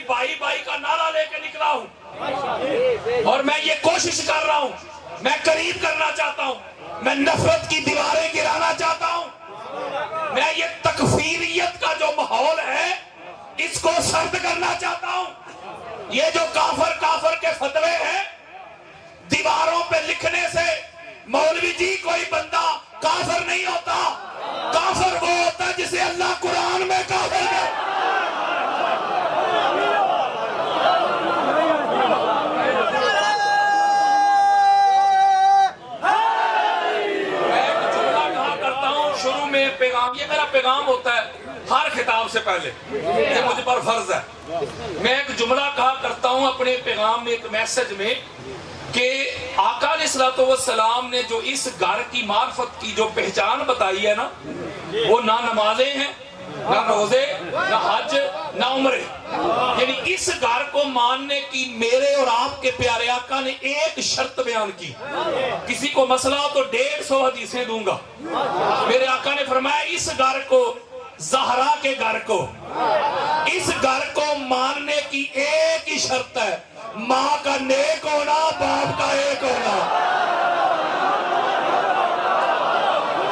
By by کا نعرہ لے کے نکلا ہوں اور میں یہ کوشش کر رہا ہوں، میں قریب کرنا چاہتا ہوں، میں نفرت کی دیواریں گرانا چاہتا ہوں، میں یہ تکفیریت کا جو ماحول ہے اس کو سرد کرنا چاہتا ہوں۔ یہ جو کافر کے فتوے ہیں دیواروں پہ لکھنے سے مولوی جی کوئی بندہ کافر نہیں ہوتا، کافر وہ ہوتا ہے جسے اللہ قرآن میں کافر ہے۔ پیغام، یہ میرا پیغام ہوتا ہے ہر خطاب سے پہلے، یہ مجھ پر فرض ہے۔ میں ایک جملہ کہا کرتا ہوں اپنے پیغام میں، ایک میسج میں، کہ آقا علیہ الصلوۃ والسلام نے جو اس گھر کی معرفت کی جو پہچان بتائی ہے نا، وہ نہ نمازیں ہیں، نہ روزے، نہ حج، نہ عمرے، یعنی اس گھر کو ماننے کی میرے اور آپ کے پیارے آقا نے ایک شرط بیان کی۔ کسی کو مسئلہ ہو تو 150 حدیثیں دوں گا۔ میرے آقا نے فرمایا اس گھر کو، زہرا کے گھر کو، اس گھر کو ماننے کی ایک ہی شرط ہے، ماں کا نیک ہونا، باپ کا ایک ہونا۔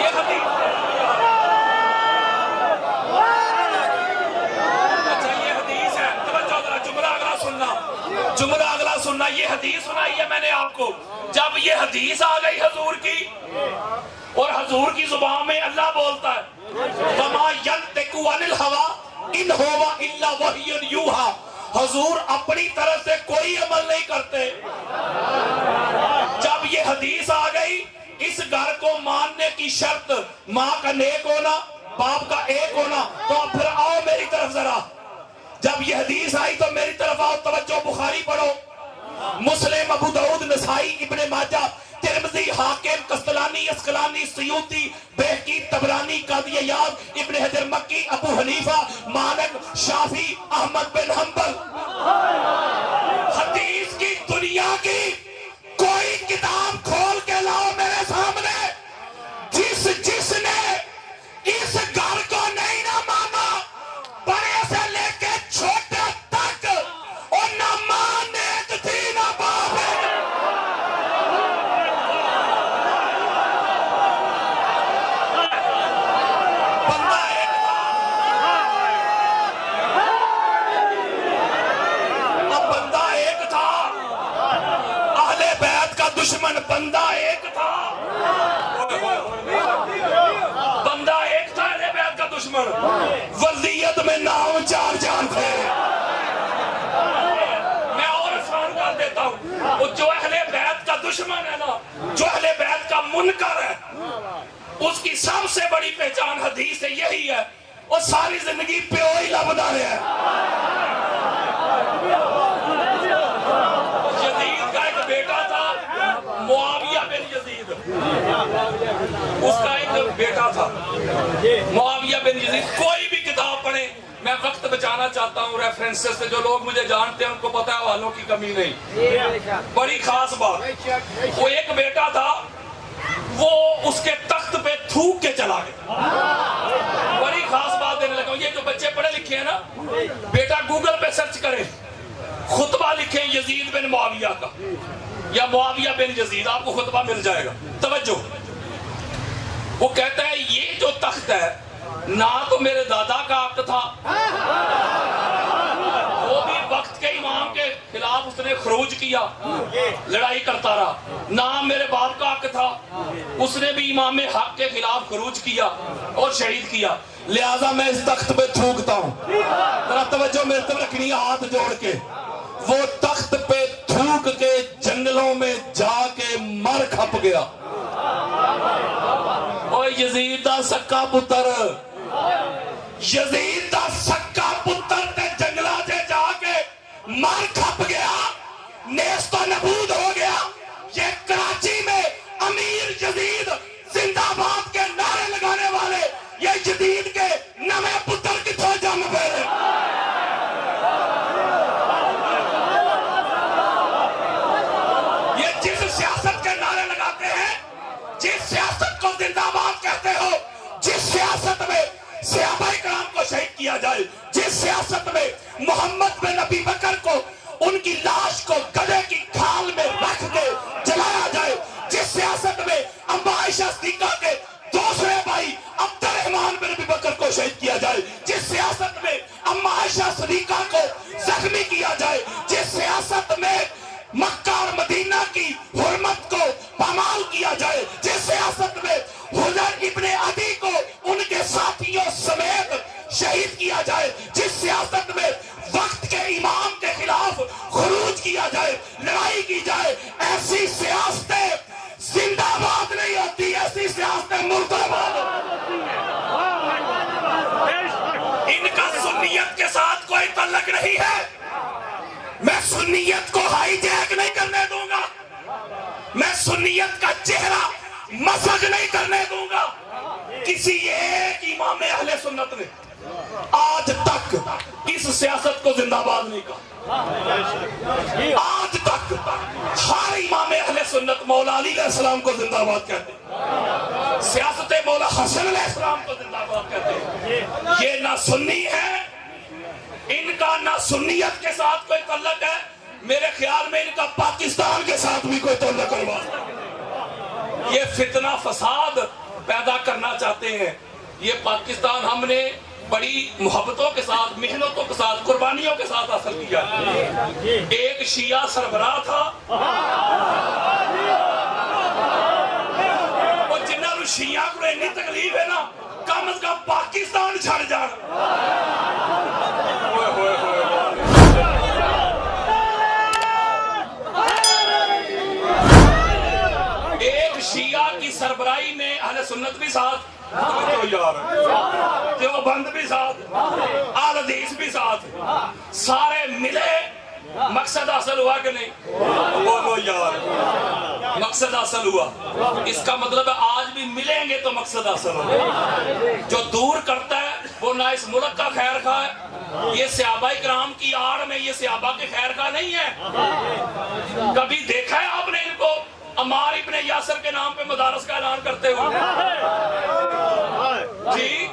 یہ حدیث، اچھا یہ حدیث ہے، توجہ ذرا، جملہ اگلا سننا، جملہ اگلا سننا، یہ حدیث سنائی ہے میں نے آپ کو۔ جب یہ حدیث آ گئی حضور کی، اور حضور کی زبان میں اللہ بولتا ہے وَمَا يَنْتِقُ عَنِ الْهَوَىٰ إِنْ هُوَ إِلَّا وَحْيٌ يُوحَىٰ، حضور اپنی طرف سے کوئی عمل نہیں کرتے۔ جب یہ حدیث آ گئی اس گھر کو ماننے کی شرط ماں کا نیک ہونا، باپ کا ایک ہونا، تو پھر آؤ میری طرف ذرا، جب یہ حدیث آئی تو میری طرف آؤ، توجہ، بخاری پڑھو، مسلم، ابو داؤد، نسائی، ابن ماجہ، ترمذی، حاکم، قسطلانی، اسقلانی، سیوطی، بہقی، طبرانی، قاضی عیاض، ابن حجر مکی، ابو حنیفہ، مالک، شافعی، احمد بن حنبل۔ حدیث کی دنیا کی کوئی کتاب کھول کے لاؤ میرے سامنے، جس نے اس گھر کو نہیں نہ مانا، بڑے سے لے کے چھوٹے تک، اور نہ ماں نیک تھی نہ باپ ہے۔ بندہ ایک تھا، اب بندہ ایک تھا، اہل بیت کا دشمن بندہ ایک تھا، بندہ ایک تھا اہل بیت کا دشمن، ولیت میں نام 4 جان تھے۔ میں اور آسان کر دیتا ہوں، وہ جو اہل بیت کا دشمن ہے نا، جو اہل بیت کا منکر ہے، اس کی سب سے بڑی پہچان حدیث ہے، یہی ہے، اور ساری زندگی پیو ہی لبدا رہا ہے۔ یزید کا ایک بیٹا تھا معاویہ بن یزید، اس کا ایک بیٹا تھا معاویہ بن یزید۔ کوئی بھی کتاب پڑھیں، میں وقت بچانا چاہتا ہوں ریفرنسز سے، جو لوگ مجھے جانتے ہیں ان کو پتہ ہے حوالوں کی کمی نہیں، بڑی خاص بات۔ وہ ایک بیٹا تھا، وہ اس کے تخت پہ تھوک کے چلا گیا، بڑی خاص بات دینے لگا ہوں۔ یہ جو بچے پڑھے لکھے ہیں نا، بیٹا گوگل پہ سرچ کریں، خطبہ لکھیں یزید بن معاویہ کا یا معاویہ بن یزید، آپ کو خطبہ مل جائے گا۔ توجہ، وہ کہتا ہے یہ جو تخت ہے نہ تو میرے دادا کا حق تھا، وہ بھی وقت کے امام کے خلاف اس نے خروج کیا، لڑائی کرتا رہا، نہ میرے باپ کا حق تھا، اس نے بھی امام حق کے خلاف خروج کیا اور شہید کیا، لہٰذا میں اس تخت پہ تھوکتا ہوں۔ ذرا توجہ میرے طرف رکھنی ہے ہاتھ جوڑ کے۔ وہ تخت پہ تھوک کے جنگلوں میں جا کے مر کھپ گیا۔ اوہ یزید دا سکا پتر، یزید دا سکا پتر تے جنگلہ جے جا کے مر کھپ گیا، نیست و نبود ہو گیا۔ یہ کراچی میں امیر یزید زندہ باد کے نعرے لگانے والے، یہ یزید کے نوے پتر کتھوں جم پھیرے۔ یہ جس سیاست کے نعرے لگاتے ہیں، جس سیاست کو زندہ باد کہتے ہو، جس سیاست میں صحابہ کرام کو شہید کیا جائے، جس سیاست میں محمد بن نبی زخمی کیا جائے، جس سیاست میں مکہ اور مدینہ کی حرمت کو پامال کیا جائے، جس سیاست میں حضر ابن عدی کو ان کے ساتھیوں سمیت شہید کیا جائے، جس سیاست میں وقت کے امام کے خلاف خروج کیا جائے، لڑائی کی جائے، ایسی سیاستیں زندہ باد نہیں ہوتی، ایسی سیاستیں مردہ باد ہوتی ہیں۔ ان کا سنیت کے ساتھ کوئی تعلق نہیں ہے۔ میں سنیت کو ہائی جیک نہیں کرنے دوں گا، میں سنیت کا چہرہ مسخ نہیں کرنے دوں گا۔ کسی ایک امام اہل سنت نے آج تک اس سیاست کو زندہ باد نہیں کہا۔ آج تک ہر امام اہل سنت مولا علی علیہ السلام کو زندہ باد کہتے ہیں، سیاست مولا حسن علیہ السلام کو زندہ باد کہتے ہیں۔ یہ نہ سنی ہے، ان کا نہ سنیت کے ساتھ کوئی تعلق ہے، میرے خیال میں ان کا پاکستان کے ساتھ بھی کوئی تعلق نہیں۔ یہ فتنہ فساد پیدا کرنا چاہتے ہیں۔ یہ پاکستان ہم نے بڑی محبتوں کے ساتھ، محنتوں کے ساتھ، قربانیوں کے ساتھ حاصل کیا۔ ایک شیعہ سربراہ تھا، وہ جنہاں نوں شیعہ کو اتنی تکلیف ہے نا، کم از کم پاکستان چھڑ جان۔ ایک شیعہ کی سربراہی میں اہل سنت بھی ساتھ، دیوبند بھی ساتھ، اہل حدیث بھی ساتھ، سارے ملے، مقصد حاصل ہوا کہ نہیں؟ بولو یار، مقصد حاصل ہوا۔ اس کا مطلب ہے آج بھی ملیں گے تو مقصد حاصل ہوگا۔ جو دور کرتا ہے وہ نہ اس ملک کا خیر خواہ ہے، یہ صحابہ کرام کی آڑ میں یہ صحابہ کے خیر خواہ نہیں ہے۔ کبھی دیکھا ہے آپ نے ان کو عمار ابن یاسر کے نام پہ مدارس کا اعلان کرتے ہوئے؟ جی،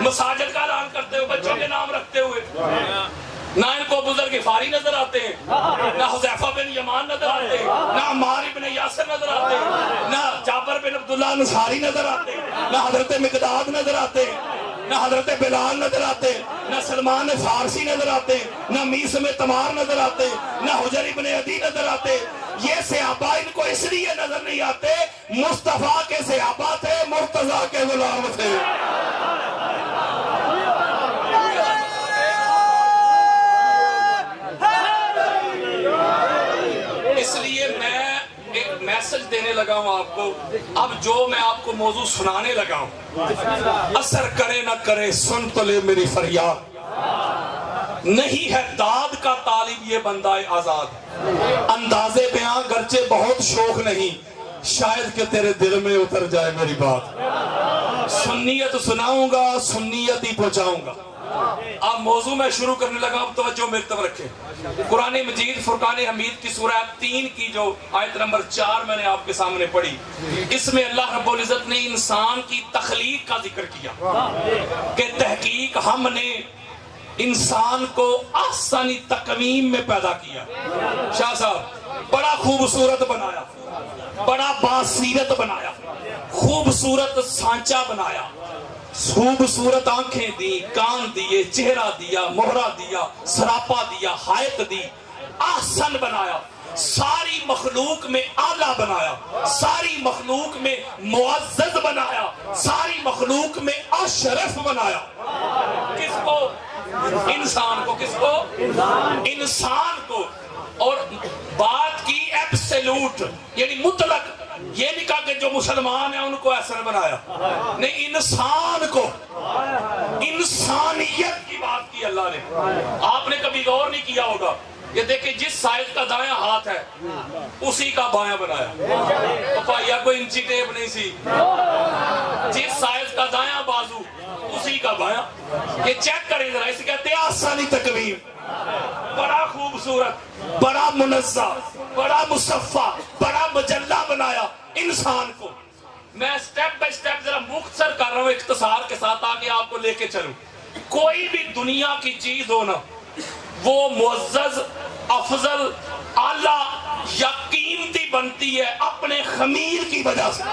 مساجد کا اعلان کرتے ہوئے، بچوں کے نام رکھتے ہوئے؟ نہ ان کو بزرگ غفاری نظر آتے ہیں، نہ حذیفہ بن یمان نظر آتے ہیں، نہ عمار ابن یاسر نظر آتے ہیں، نہ جابر بن عبداللہ انصاری نظر آتے ہیں، نہ حضرت مقداد نظر آتے ہیں، نہ حضرت بلال نظر آتے ہیں، نہ سلمان فارسی نظر آتے ہیں، نہ میثم تمار نظر آتے ہیں، نہ حجر ابن عدی نظر آتے ہیں۔ یہ صحابہ ان کو اس لیے نظر نہیں آتے، مصطفیٰ کے صحابہ تھے، مرتضیٰ کے غلام تھے۔ اس لیے میں ایک میسج دینے لگا ہوں آپ کو۔ اب جو میں آپ کو موضوع سنانے لگا ہوں، اثر کرے نہ کرے سن تو لے میری فریاد۔ نہیں ہے داد کا طالب یہ بندہ آزاد، انداز بیاں گرچہ بہت شوق نہیں، شاید کہ تیرے دل میں اتر جائے میری بات۔ سنیت سناؤں گا، سنیت ہی پہنچاؤں گا۔ اب موضوع میں شروع کرنے لگا، اب توجہ میری طرف رکھیں۔ قرآن مجید فرقان حمید کی سورہ 3 کی جو آیت نمبر 4 میں نے آپ کے سامنے پڑھی، اس میں اللہ رب العزت نے انسان کی تخلیق کا ذکر کیا کہ تحقیق ہم نے انسان کو احسن تقویم میں پیدا کیا۔ شاہ صاحب بڑا خوبصورت بنایا، بڑا باسیرت بنایا، خوبصورت سانچہ بنایا، خوبصورت آنکھیں دی، کان دیے، چہرہ دیا، مہرہ دیا، سراپا دیا، حائط دی، احسن بنایا، ساری مخلوق میں اعلیٰ بنایا، ساری مخلوق میں معزز بنایا، ساری مخلوق میں اشرف بنایا۔ کس کو؟ انسان کو۔ کس کو؟ انسان کو۔ اور بات کی ایبسلوٹ یعنی مطلق، یہ نہیں کہا کہ جو مسلمان ہیں ان کو احسن بنایا، نہیں، انسان کو، انسانیت کی بات کی اللہ نے۔ آپ نے کبھی غور نہیں کیا ہوگا، یہ دیکھیں جس سائز کا دایاں ہاتھ ہے اسی کا بایاں بنایا۔ پپایا کوئی انچی ٹیپ نہیں سی، جس سائز کا دایاں بازو اسی کا بایاں۔ یہ چیک کریں ذرا، اسے کہتے ہیں آسانی تقویم۔ بڑا خوبصورت، بڑا منزہ، بڑا مصفہ، بڑا مجلہ بنایا انسان کو۔ میں سٹیپ بائی سٹیپ ذرا مختصر کر رہا ہوں اختصار کے ساتھ تاکہ آپ کو لے کے چلوں۔ کوئی بھی دنیا کی چیز ہو نا، وہ معزز، افضل، اعلیٰ یا قیمتی بنتی ہے اپنے خمیر کی وجہ سے۔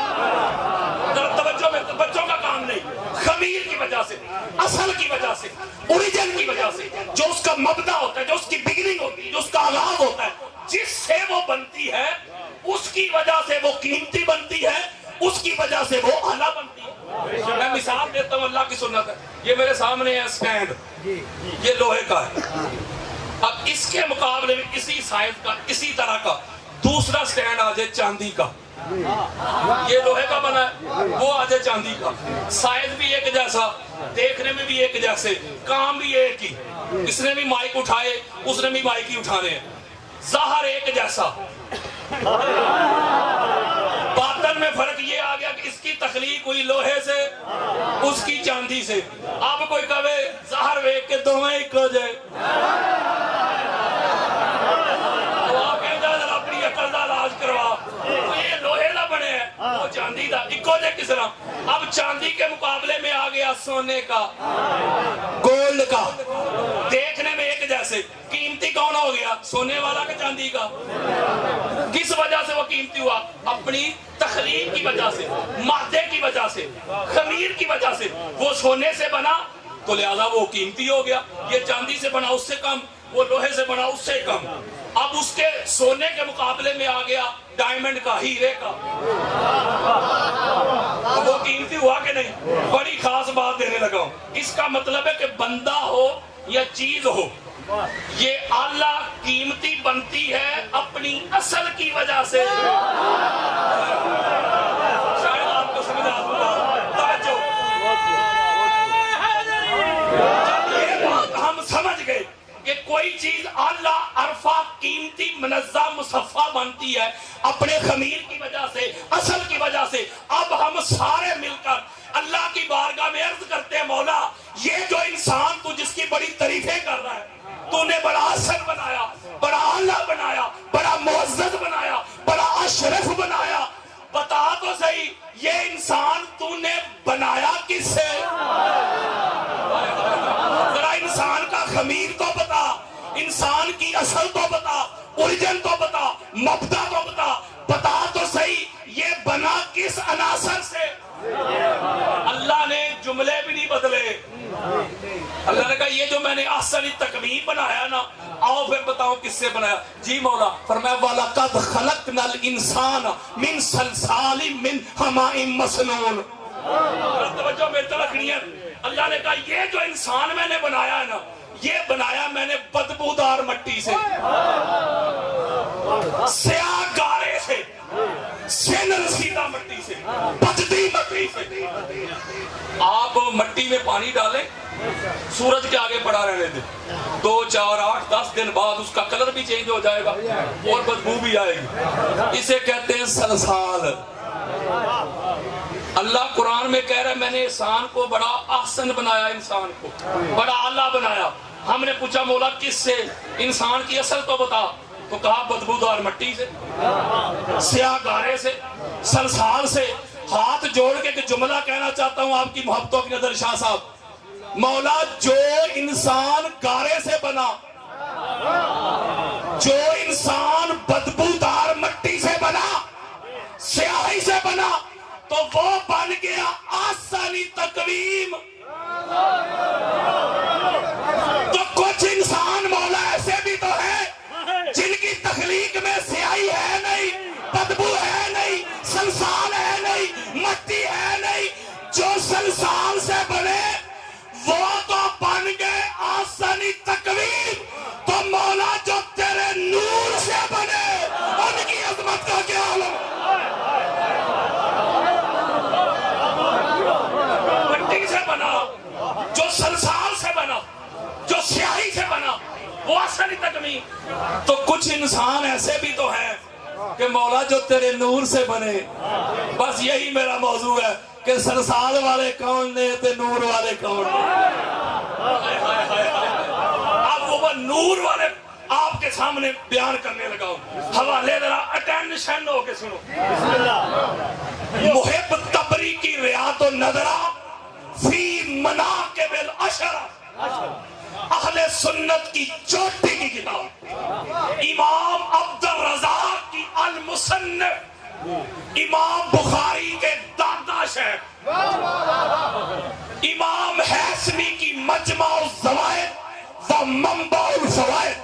توجہ میں، بچوں کا کام نہیں، خمیر کی وجہ سے، اصل کی وجہ سے، اوریجن کی وجہ سے، جو اس کا مبدا ہوتا ہے، جو اس کی بگننگ ہوتی ہے، جو اس کا آغاز ہوتا ہے، جس سے وہ بنتی ہے، اس کی وجہ سے وہ قیمتی بنتی ہے، اس کی وجہ سے وہ اعلیٰ بنتی ہے۔ میں مثال دیتا ہوں، اللہ کی سنت ہے، یہ میرے سامنے ہے اسٹینڈ، یہ لوہے کا ہے۔ اب اس کے مقابلے میں اسی سائز کا، اسی طرح کا دوسرا سٹینڈ آ جائے چاندی کا، یہ لوہے کا بنا ہے، وہ آ جائے چاندی کا، سائز بھی ایک جیسا، دیکھنے میں بھی ایک جیسے، کام بھی ایک ہی، اس نے بھی مائک اٹھائے، اس نے بھی مائک ہی اٹھانے ہیں، ظاہر ایک جیسا، باطن میں فرق یہ آ گیا کہ اس کی تخلیق ہوئی لوہے سے، اس کی چاندی سے۔ اب کوئی کہے ظاہر ویک کے دونوں ایک ہو جائے، تو آپ کہیں جا ذرا اپنی عقل دا علاج کروا، یہ لوہے دا بنے ہیں، وہ چاندی دا، ایک ہو جائے کس طرح؟ اب چاندی کے مقابلے میں آ گیا سونے کا، گولڈ کا، دیکھنے میں ایک جیسے، قیمتی کون ہو گیا؟ سونے والا کہ چاندی کا؟ کس وجہ سے وہ قیمتی ہوا؟ اپنی تخلیق کی وجہ سے، مادے کی وجہ سے، خمیر کی وجہ سے۔ وہ سونے سے بنا تو لہذا وہ قیمتی ہو گیا، یہ چاندی سے بنا اس سے کم، وہ لوہے سے بنا اس سے کم۔ اب اس کے سونے کے مقابلے میں آ گیا ڈائمنڈ کا، ہیرے کا، وہ قیمتی ہوا کہ نہیں؟ بڑی خاص بات دینے لگا ہوں، اس کا مطلب ہے کہ بندہ ہو یا چیز ہو، یہ اعلیٰ قیمتی بنتی ہے اپنی اصل کی وجہ سے۔ شاید آپ کو سمجھ آ توجہ، جب یہ بات ہم سمجھ گئے کہ کوئی چیز اعلیٰ عرفہ قیمتی منظم مصفہ بنتی ہے اپنے خمیر کی وجہ سے، اصل کی وجہ سے، اب ہم سارے مل کر اللہ کی بارگاہ میں عرض کرتے ہیں، مولا یہ جو انسان تو جس کی بڑی تعریفیں کر رہا ہے، تو نے بڑا اصل بنایا، بڑا اعلیٰ بنایا، بڑا معزز بنایا، بڑا اشرف بنایا، بتا تو صحیح یہ انسان تو نے بنایا کس سے؟ ذرا انسان کا خمیر تو بتا، انسان کی اصل تو بتا، اوریجن تو بتا، مبدا تو بتا، بتا تو صحیح یہ بنا کس عناصر سے؟ اللہ نے جملے بھی نہیں بدلے، اللہ نے کہا یہ جو میں نے احسن تکوین بنایا نا، آؤ پھر بتاؤ کس سے بنایا؟ جی مولا، فرمایا وَلَقَدْ خَلَقْنَا الْإِنسَانَ مِنْ صَلْصَالٍ مِنْ حَمَإٍ مَسْنُونٍ۔ توجہ میرے طرف رکھنی ہے، اللہ نے کہا یہ جو انسان میں نے بنایا ہے نا، یہ بنایا میں نے بدبودار مٹی سے، سیاہ گارے سے، سین رسیدہ مٹی سے، بجدی مٹی سے۔ آپ مٹی میں پانی ڈالیں، سورج کے آگے پڑا رہنے دیں، 2 4 8 10 دن بعد اس کا کلر بھی چینج ہو جائے گا اور بدبو بھی آئے گی، اسے کہتے ہیں سلسال۔ اللہ قرآن میں کہہ رہا ہے میں نے انسان کو بڑا احسن بنایا، انسان کو بڑا اعلیٰ بنایا۔ ہم نے پوچھا مولا کس سے؟ انسان کی اصل تو بتا، تو کہا بدبودار مٹی سے، سیاہ گارے سے، سلسال سے۔ ہاتھ جوڑ کے ایک جملہ کہنا چاہتا ہوں آپ کی محبتوں کی نظر شاہ صاحب، مولا جو انسان گارے سے بنا، جو انسان بدبودار مٹی سے بنا، سیاہی سے بنا، تو وہ بن گیا آسانی تقویم۔ تو کچھ انسان مولا ایسے بھی تو ہیں جن کی تخلیق میں سیاہی ہے نہیں، بدبو ہے نہیں، سلسال ہے نہیں، مٹی ہے نہیں، جو سلسال سے بنے وہ تو بن گئے آسانی تقویم۔ تو مولا جو تیرے نور سے بنے ان کی عظمت کا کیا عالم؟ مٹی سے بنا، جو سلسال سے بنا، جو سیاہی سے بنا، وہ آسانی تقویم۔ تو کچھ انسان ایسے بھی تو ہیں کہ مولا جو تیرے نور سے بنے۔ بس یہی میرا موضوع ہے کہ سلسال والے کون نے تے نور والے کون نے۔ اب وہ نور والے آپ کے سامنے بیان کرنے لگا ہوں، حوالے ذرا اٹینشن ہو کے سنو۔ محب تبری کی ریاض النظرہ فی مناقب العشرہ، اہل سنت کی چوٹی کی کتاب، امام عبد الرزاق کی المصنف، امام بخاری کے دادا شیخ، امام حیثمی کی مجمع الزوائد و منبع الفوائد،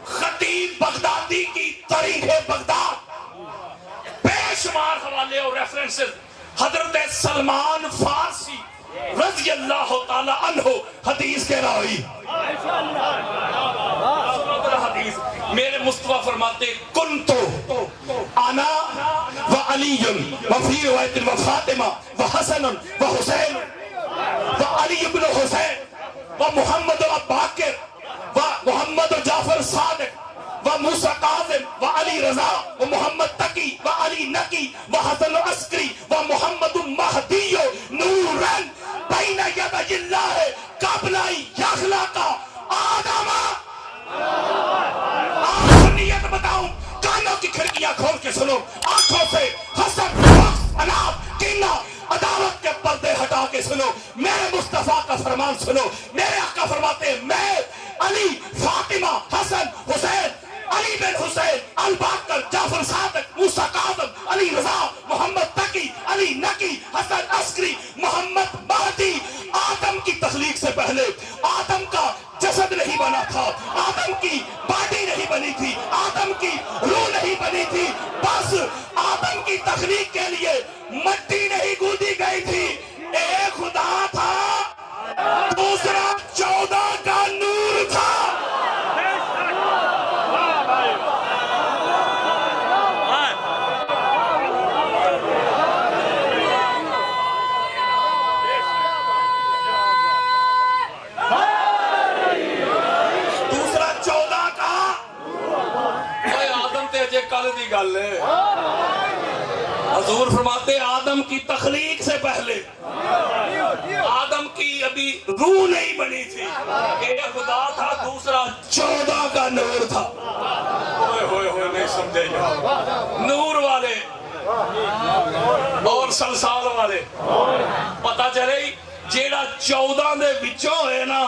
خطیب بغدادی کی تاریخ بغداد، بے شمار حوالے اور ریفرنسز، حضرت سلمان فارسی رضی اللہ تعالی عنہ حدیث کے راوی، حدیث میرے مصطفیٰ فرماتے کنتو انا و علی و فی روایت و فاطمہ و حسن و حسین و علی ابن حسین و محمد و باقر و محمد و جعفر صادق و موسیٰ قاظم و علی رضا و محمد تقی و علی نقی و حسن عسکری و محمد مہدی نورن بین یدی اللہ قبل یخلق آدم۔ نیت بتاؤں، کانوں کی کھڑکیاں کھول کے سنو، آنکھوں سے حسد، بغض، عناد، کینہ، عداوت کے پردے ہٹا کے سنو، میرے مصطفیٰ کا فرمان سنو۔ میرے آقا فرماتے ہیں میں علی، فاطمہ، حسن، حسین، علی بن حسین، الباقر، جعفر صادق، موسیٰ کاظم، علی رضا، محمد تقی، علی نقی، حسن عسکری، محمد مہدی، آدم کی تخلیق سے پہلے آدم کا جسد نہیں بنا تھا، آدم کی باڈی نہیں بنی تھی، آدم کی روح نہیں بنی تھی، بس آدم کی تخلیق کے لیے مٹی نہیں گودی گئی تھی، ایک خدا تھا، دوسرا 14 کا نور تھا۔ کل دی گل ہے، حضور فرماتے آدم کی تخلیق سے پہلے آدم کی ابھی روح نہیں بنی تھی، ایک خدا تھا، دوسرا 14 کا نور تھا۔ ہوئے ہوئے ہوئے نہیں سمجھے گا، نور والے اور سلسال والے پتا چلے جیڑا 14 دے وچوں ہے نا،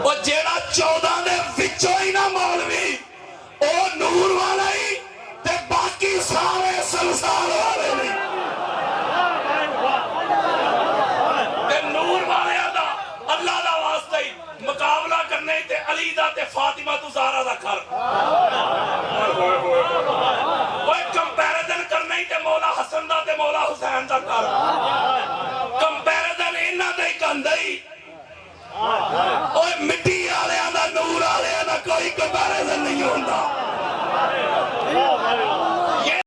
وہ جیڑا 14 دے وچوں ہی نا مولوی، او نور والا ہی تے باقی سارے سلسال والے نہیں۔ تے نور والے دا اللہ دا واسطہ ہی مقابلہ کرنے تے علی دا تے فاطمہ تو زہرا دا کر، وہ کمپیریزن کرنے تے مولا حسن دا تے مولا حسین دا کر، کمپیریزن انہاں دے کندے ہی